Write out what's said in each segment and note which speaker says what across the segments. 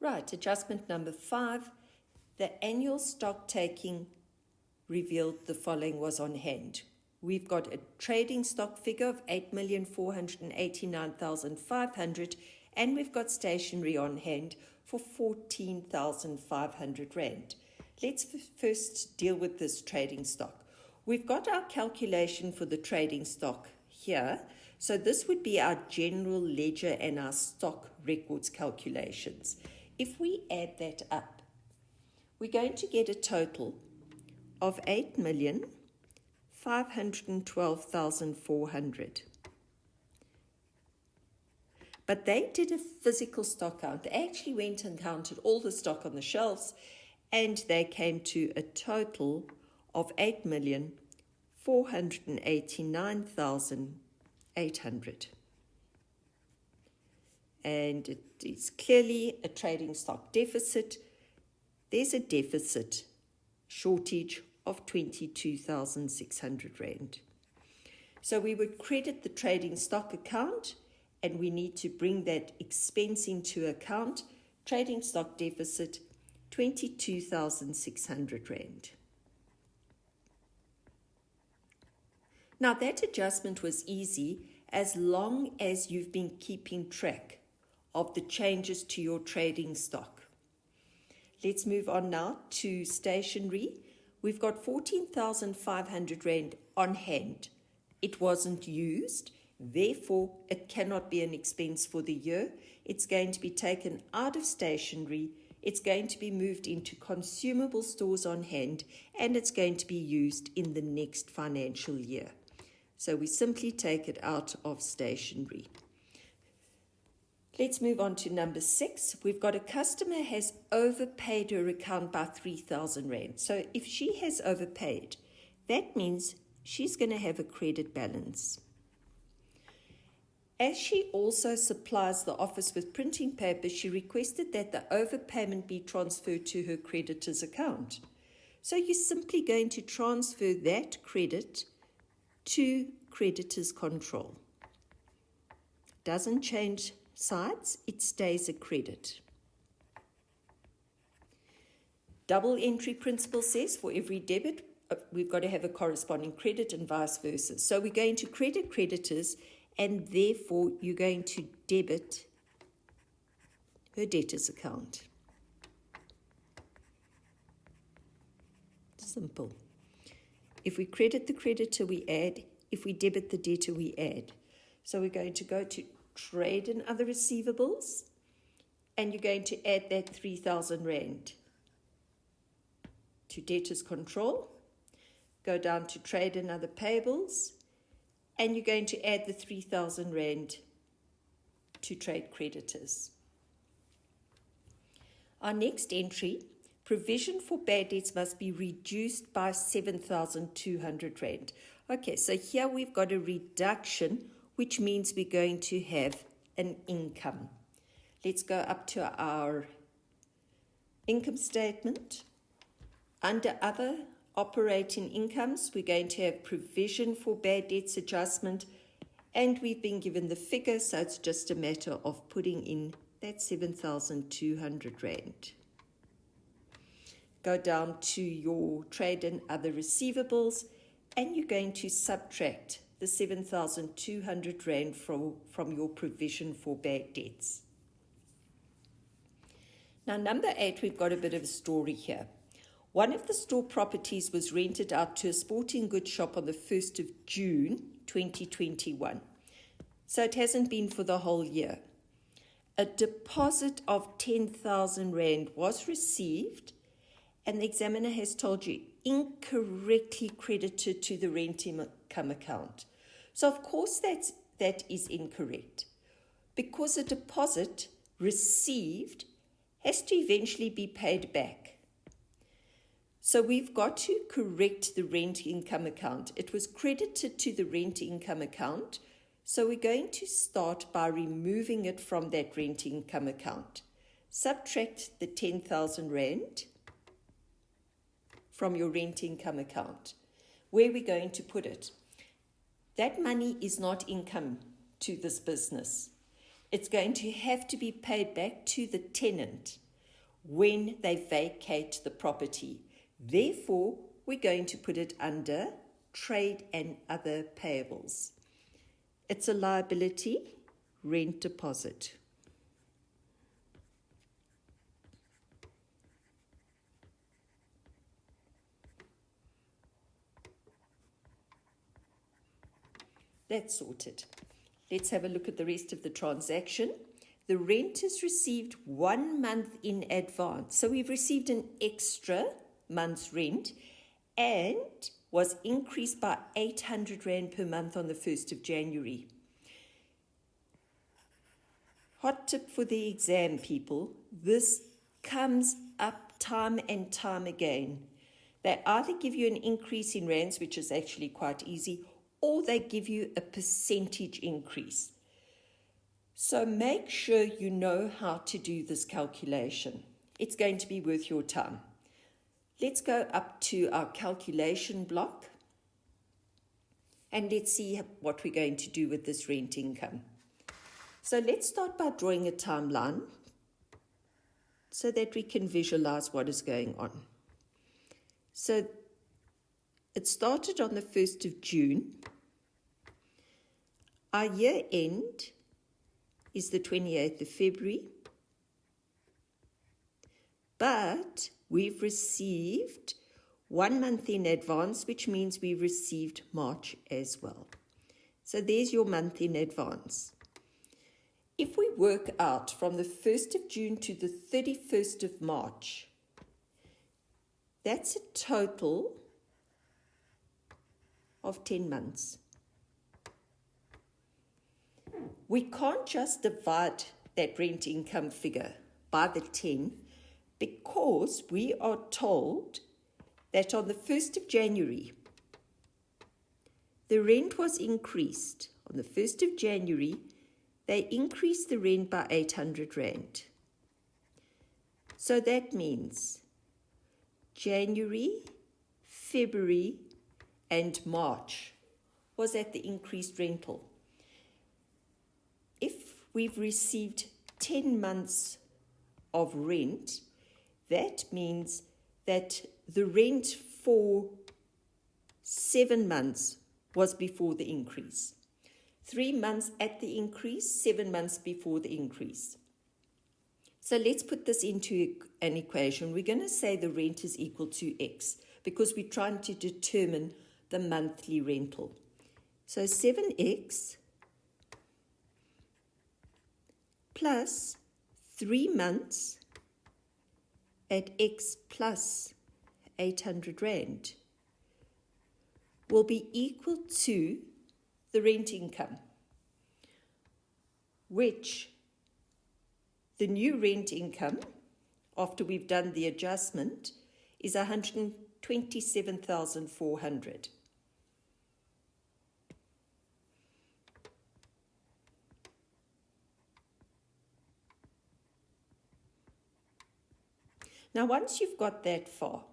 Speaker 1: Right, adjustment number 5. The annual stock taking revealed the following was on hand. We've got a trading stock figure of 8,489,500 and we've got stationery on hand for 14,500 Rand. Let's first deal with this trading stock. We've got our calculation for the trading stock here. So this would be our general ledger and our stock records calculations. If we add that up, we're going to get a total of 8,512,400. But they did a physical stock count. They actually went and counted all the stock on the shelves, and they came to a total of 8,489,800. And it is clearly a trading stock deficit. There's a deficit shortage of 22,600 Rand. So we would credit the trading stock account and we need to bring that expense into account. Trading stock deficit, 22,600 Rand. Now that adjustment was easy as long as you've been keeping track of the changes to your trading stock. Let's move on now to stationery. We've got 14,500 Rand on hand. It wasn't used, therefore it cannot be an expense for the year. It's going to be taken out of stationery, it's going to be moved into consumable stores on hand, and it's going to be used in the next financial year. So we simply take it out of stationery. Let's move on to number 6. We've got a customer has overpaid her account by 3,000 Rand. So if she has overpaid, that means she's going to have a credit balance. As she also supplies the office with printing paper, she requested that the overpayment be transferred to her creditor's account. So you're simply going to transfer that credit to creditor's control. Doesn't change sides, it stays a credit. Double entry principle says for every debit, we've got to have a corresponding credit and vice versa. So we're going to credit creditors and therefore you're going to debit her debtor's account. Simple. If we credit the creditor, we add. If we debit the debtor, we add. So we're going to go to trade and other receivables, and you're going to add that 3,000 Rand to debtors control. Go down to trade and other payables, and you're going to add the 3,000 Rand to trade creditors. Our next entry, provision for bad debts must be reduced by 7,200 Rand. Okay, so here we've got a reduction, which means we're going to have an income. Let's go up to our income statement. Under other operating incomes, we're going to have provision for bad debts adjustment, and we've been given the figure, so it's just a matter of putting in that 7,200 Rand. Go down to your trade and other receivables, and you're going to subtract the 7,200 Rand from your provision for bad debts. Now, number 8, we've got a bit of a story here. One of the store properties was rented out to a sporting goods shop on the 1st of June 2021. So it hasn't been for the whole year. A deposit of 10,000 Rand was received, and the examiner has told you incorrectly credited to the rent income account. So of course that is incorrect, because a deposit received has to eventually be paid back. So we've got to correct the rent income account. It was credited to the rent income account, so we're going to start by removing it from that rent income account. Subtract the 10,000 Rand from your rent income account. Where are we going to put it? That money is not income to this business. It's going to have to be paid back to the tenant. when they vacate the property. Therefore, we're going to put it under trade and other payables. It's a liability, rent deposit. That's sorted. Let's have a look at the rest of the transaction. The rent is received 1 month in advance. So we've received an extra month's rent and was increased by 800 Rand per month on the 1st of January. Hot tip for the exam, people. This comes up time and time again. They either give you an increase in rands, which is actually quite easy, or they give you a percentage increase. So make sure you know how to do this calculation. It's going to be worth your time. Let's go up to our calculation block and let's see what we're going to do with this rent income. So let's start by drawing a timeline so that we can visualize what is going on. So it started on the 1st of June. Our year end is the 28th of February, but we've received 1 month in advance, which means we received March as well. So there's your month in advance. If we work out from the 1st of June to the 31st of March, that's a total of 10 months. We can't just divide that rent income figure by the 10 because we are told that on the 1st of January, the rent was increased. On the 1st of January, they increased the rent by 800 Rand. So that means January, February, and March was at the increased rental. If we've received 10 months of rent, that means that the rent for 7 months was before the increase. 3 months at the increase, 7 months before the increase. So let's put this into an equation. We're going to say the rent is equal to X because we're trying to determine the monthly rental. So 7X plus 3 months at X plus 800 Rand will be equal to the rent income, which the new rent income, after we've done the adjustment, is 127,400. Now, once you've got that far,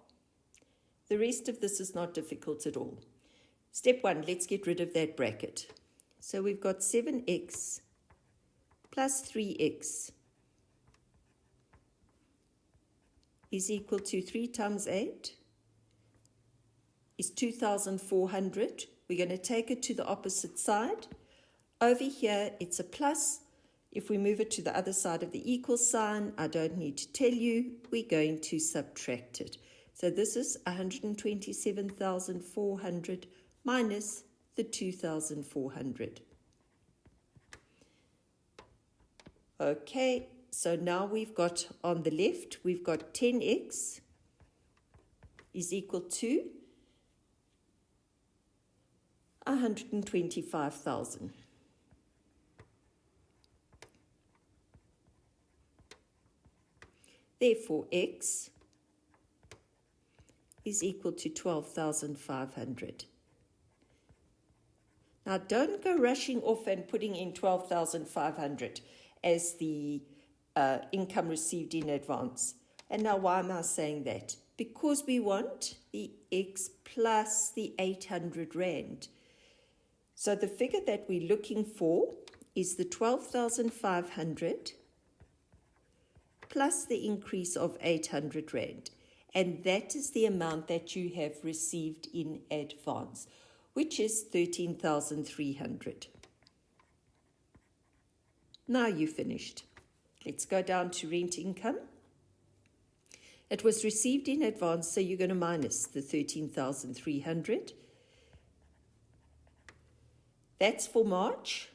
Speaker 1: the rest of this is not difficult at all. Step 1, let's get rid of that bracket. So we've got 7X plus 3X is equal to 3 times 8 is 2,400. We're going to take it to the opposite side. Over here, it's a plus. If we move it to the other side of the equal sign, I don't need to tell you, we're going to subtract it. So this is 127,400 minus the 2,400. Okay, so now we've got on the left, we've got 10x is equal to 125,000. Therefore, x is equal to 12,500. Now, don't go rushing off and putting in 12,500 as the income received in advance. And now, why am I saying that? Because we want the x plus the 800 Rand. So the figure that we're looking for is the 12,500 plus the increase of 800 Rand. And that is the amount that you have received in advance, which is 13,300. Now you're finished. Let's go down to rent income. It was received in advance, so you're going to minus the 13,300. That's for March,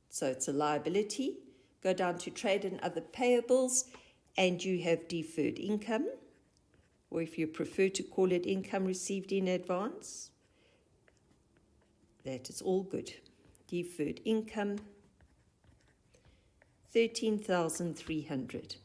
Speaker 1: so it's a liability. Go down to trade and other payables, and you have deferred income, or if you prefer to call it income received in advance, that is all good. Deferred income, 13,300.